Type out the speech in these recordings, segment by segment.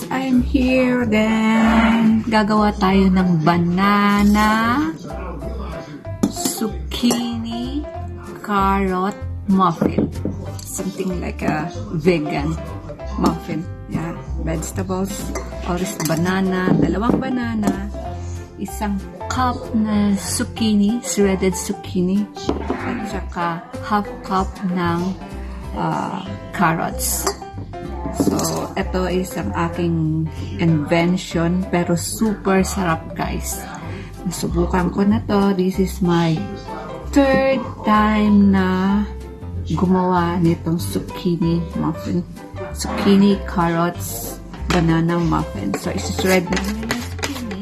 I'm here again. Gagawa tayo ng banana, zucchini, carrot muffin. Something like a vegan muffin. Yeah, vegetables, orange banana, dalawang banana, isang cup na zucchini, shredded zucchini, at saka half cup ng carrots. So, ito is ang aking invention, pero super sarap, guys. Nasubukan ko na to. This is my third time na gumawa nitong zucchini muffin. Zucchini, carrots, banana muffin. So, isi-shred na yung zucchini.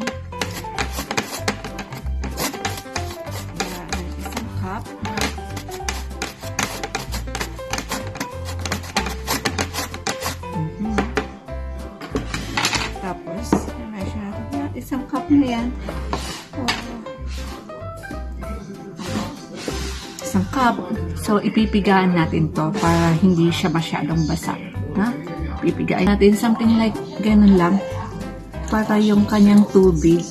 Ayan, isang cup. Tapos, i-measure natin. Isang cup na yan. Isang cup. So, ipipigaan natin to para hindi siya masyadong basa. Ha? Ipipigaan natin something like ganun lang. Para yung kanyang tubig.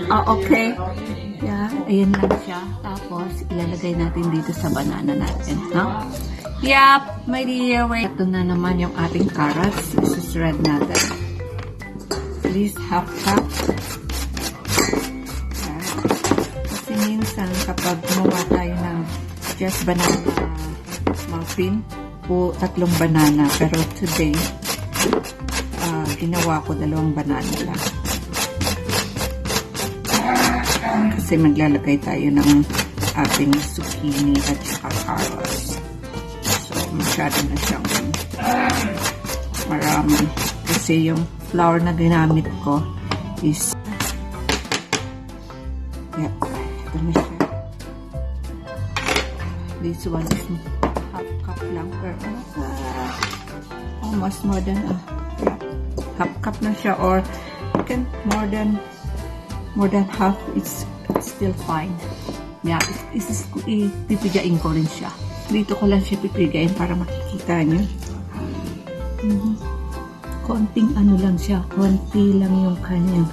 Okay. Yeah, ayan lang siya. Tapos, ilalagay natin dito sa banana natin. Ha? Yup, my dear. Wait. Ito na naman yung ating carrots. Isi-shred natin. At least half cup. Kasi minsan kapag gumawa tayo ng just banana muffin o tatlong banana. Pero today, ginawa ko dalawang banana lang. Kasi maglalagay tayo ng ating zucchini at saka carrots. Masyado na siyang marami. Kasi yung flour na ginamit ko is ito na siya. This one is half cup lang per almost more than half cup na siya, or you can more than half. It's still fine. Yeah, pipigain ko rin siya. Dito ko lang siya pipigain para makikita nyo. Konting ano lang siya. Konti lang yung kanyang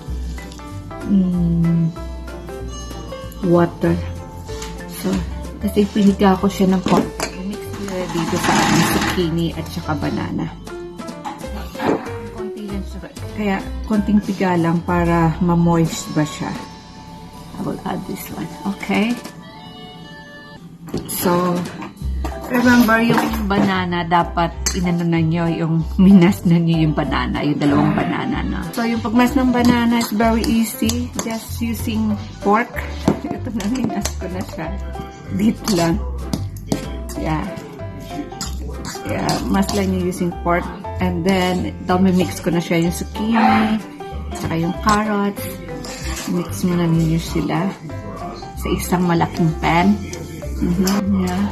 water. So, kasi piniga ko siya ng konti. Mix ko dito sa ating zucchini at saka banana. Konti lang siya. Kaya, konting piga lang para ma-moist ba siya. I will add this one. Okay? So, remember, yung banana, dapat inano na nyo, yung minas na nyo yung banana, yung dalawang banana na. So, yung pagmas ng banana is very easy. Just using pork. Ito na, minas ko na siya. Dito lang. Yeah. Yeah, mas lang yung using pork. And then, ito, mix ko na siya yung zucchini, saka yung carrots. Mix mo na ninyo sila sa isang malaking pan. Yeah.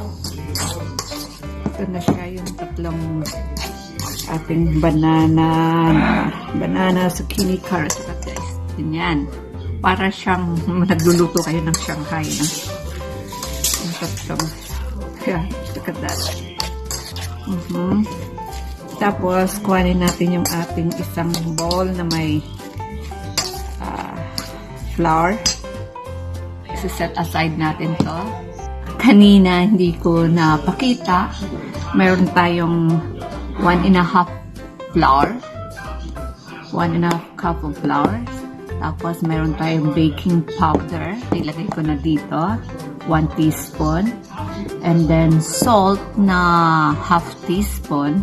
Ito na siya yung tatlong ating banana, zucchini, carrots, guys. Ganyan. Para siyang nagluluto kayo ng Shanghai. No? Yung tatlong. Yeah, look at that. Tapos, kuhanin natin yung ating isang bowl na may flour. So, set aside natin to. Kanina, hindi ko napakita. Meron tayong 1.5 flour. 1.5 cup of flour. Tapos, meron tayong baking powder. Ilagay ko na dito. 1 teaspoon. And then, salt na half teaspoon.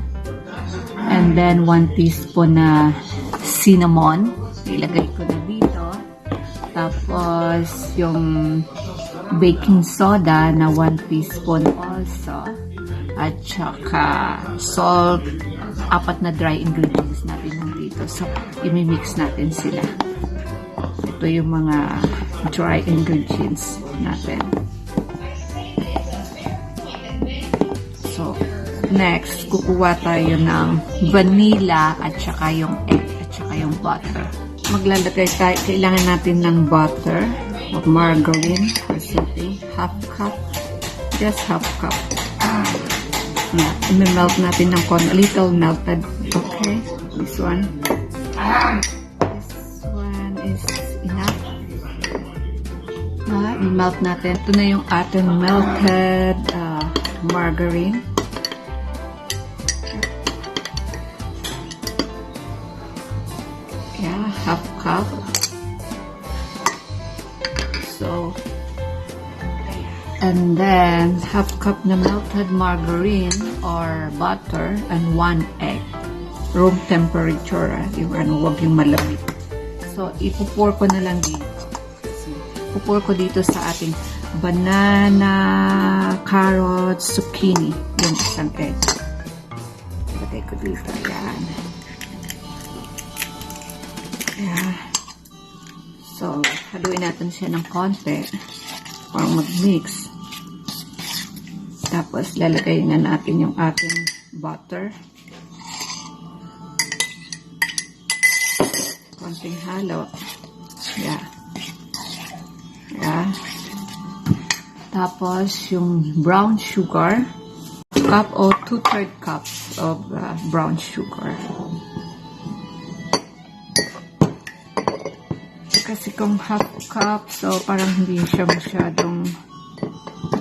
And then, 1 teaspoon na cinnamon. Ilagay ko na dito. Tapos, yung baking soda na 1 teaspoon also. At saka salt, 4 na dry ingredients natin dito. So, imimix natin sila. Ito yung mga dry ingredients natin. So, next, kukuha tayo ng vanilla at saka yung egg at saka yung butter. Maglalagay tayo, kailangan natin ng butter o margarine or something, half cup, just half cup. Yeah, i-melt natin ng a little melted. Okay, this one. This one is enough. I-melt natin. Ito na yung ating melted margarine. Yeah, half cup. So, and then half cup na melted margarine or butter and 1 egg. Room temperature. Yung wag yung malamig. So, ipupour ko na lang dito. Ipupour ko dito sa ating banana, carrots, zucchini. Yung isang egg. Lagay ko dito. Yan. Yeah. So, haluin natin siya ng konti para mag-mix. Tapos, lalagay na natin yung ating butter. Konting halo. Yeah. Yeah. Tapos, yung brown sugar. Cup o 2/3 cups of brown sugar. Kasi kung half cup, so parang hindi siya masyadong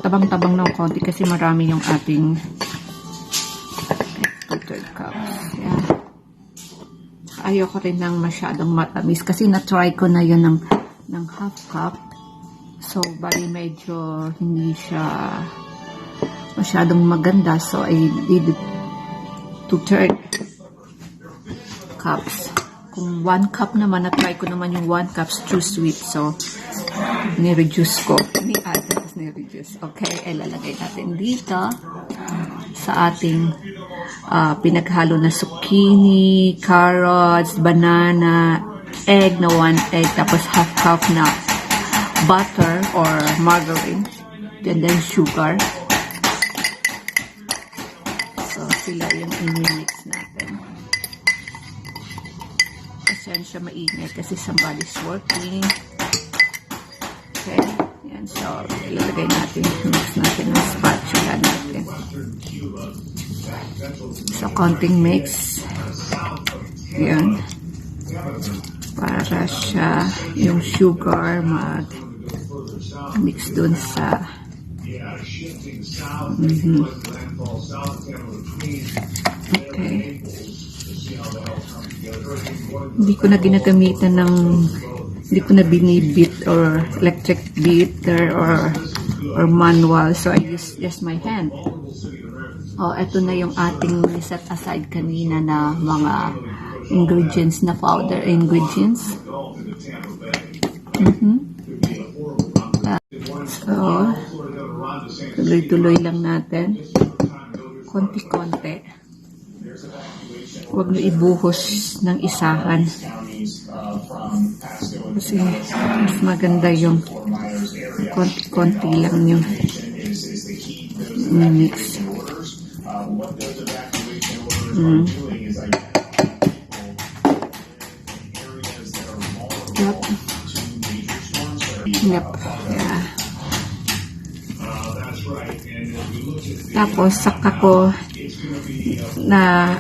tabang-tabang ng konti kasi marami yung ating 2/3 cups. Yeah. Ayoko rin ng masyadong matamis kasi na-try ko na yun ng half cup. So, bali medyo hindi siya masyadong maganda. So, I did 2/3 cups. Kung 1 cup naman, na-try ko naman yung 1 cups too sweet. So, ni-reduce ko. Ni-add, tapos ni-reduce. Okay, ilalagay natin dito sa ating pinaghalo na zucchini, carrots, banana, egg na 1 egg, tapos half cup na butter or margarine, and then sugar. So, sila yung i-mix natin. Siya maingay kasi somebody's working. Okay. Yan. So, ilalagay natin. Mix natin ng spatula natin. So, konting mix. Yan. Para siya yung sugar mag-mix dun sa Okay. Hindi ko na ginagamitan hindi ko na binibit or electric beater or manual. So, I use just my hand. Oh, eto na yung ating set aside kanina na mga ingredients na powder ingredients. So, tuloy-tuloy lang natin. Konti-konti. Huwag na ibuhos ng isahan. Kasi mas maganda yung konti-konti lang yung mix. Yep. Yep. Yeah. Tapos, saka ko na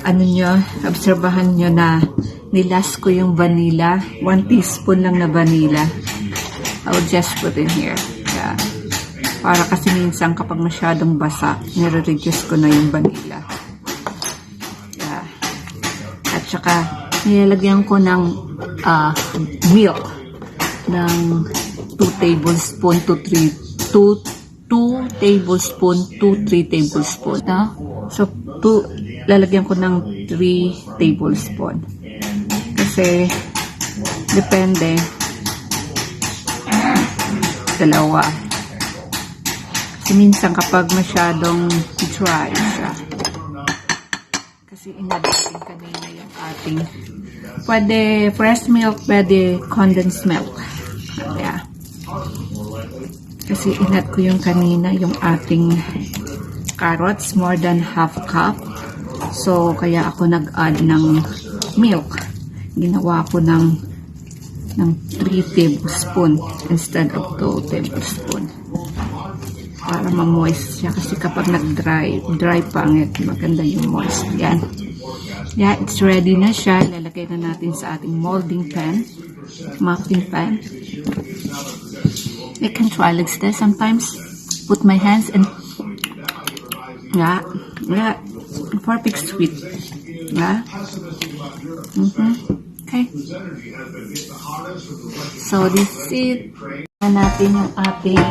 obserbahan nyo na nilas ko yung vanilla. 1 teaspoon lang na vanilla. I'll just put in here. Yeah. Para kasi minsan kapag masyadong basa, nire-reduce ko na yung vanilla. Yeah. At saka, nilalagyan ko ng milk ng 2 tablespoon to 2 tablespoon to 3 tablespoon. So, lalagyan ko ng 3 tablespoon. Kasi, depende. Dalawa. Kasi minsan kapag masyadong dry siya. Kasi inabitin kanina yung ating pwede fresh milk, pwede condensed milk. Yeah. Kasi inat ko yung kanina, yung ating carrots, more than half cup. So, kaya ako nag-add ng milk. Ginawa ko ng 3 tablespoon instead of 2 tablespoon. para ma-moist siya. Kasi kapag dry pangit, maganda yung moist. Yan. Yeah, it's ready na siya. Lalagay na natin sa ating molding pan. Muffin pan. I can try like this sometimes. Put my hands and yeah, perfect sweet. Yeah. Okay. So this is natin yung ating